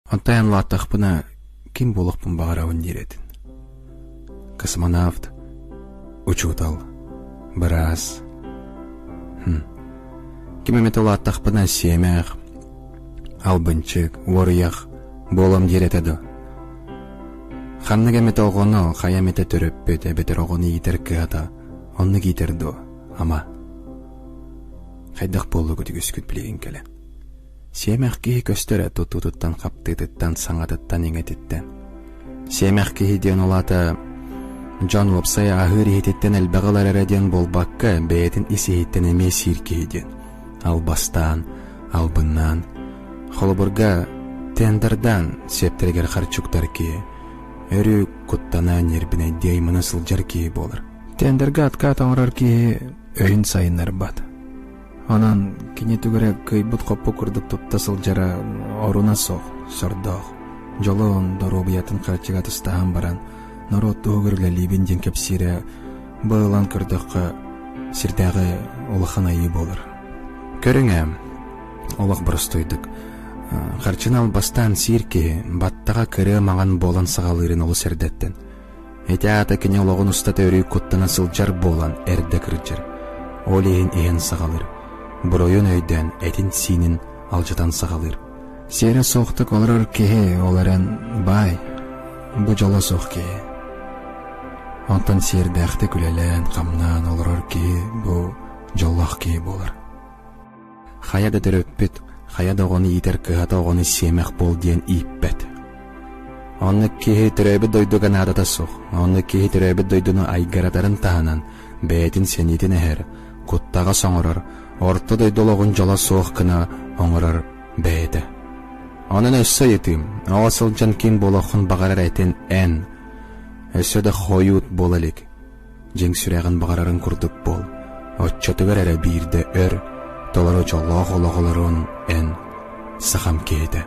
Онтайан латтақпына ким болохпын бағарауын деретін. Космонавт, учутал, біраз. Кимеметі латтақпына семяқ, албынчык, орыяқ, болам деретеді. Ханныға меті оғыны, қая меті түріппет, әбетер оғыны етер кіғата, онны кейтерді, ама. Қайдақ болу көтігіс күт білеген кәлі. Семяқ кейі көстірі тұттан қаптыдыттан саңадыттан еңетіттен. Семяқ кейі ден олаты жан лопсай ағыр ететтен әлбағалар әрәден болбаққа бәйетін есі еттен әме сир кейден. Албастан, албыннан, холыбырға тендердан септергер қарчуктар кейі. Өрі құттана нербіне дейміні сылжар кейі болыр. Тендерға атқа таңырар кейі өйін сайынар бат. Анан кенетігірі көйбіт қопы күрдік тұтта сылжара оруна соқ, сұрдоқ. Жолы он доробиятын қарчыға тұстаған баран, народ тұғырлі лебенден кепсері бұғылан күрдіққа сірдағы олықын айы болыр. Көріңе, олық бұрыстойдық. Қарчын албастан сирке баттаға кірі маған болан сағалырын олы сәрдеттен. Әте ата кене олығын ұстат өрі құттына сылжар болан әрді кірджір. Олейін ең сағалыр. Бұройын өйден әтін синін алжытан сағалыр. Сері соқтық олар кеге оларын бай, бұ жолы соқ кеге. Онтан серді әқті күлелен қамнан олар кеге бұ жоллақ кеге болар. Қаяда дір өппет, қаяда оғаны етер кығата оғаны семәқ бол ден иппет. Оны кеге түрәбі дойдуған адата соқ, оны кеге түрәбі дойдуны айгаратарын тағынан, бәйтін сенетін әр, құттаға соңырыр, орты дойдолығын жала соқ кіна оңырыр бәйді. Оның өссі етім, оғасыл жан кен болуқын бағарар әтен ән, өссіді қойуыт бол әлік. Жең сүрәғын бағарарын күрдік бол, отчатығыр әрі бірді өр, толары жоллақ олағыларын ән, сақам кейді.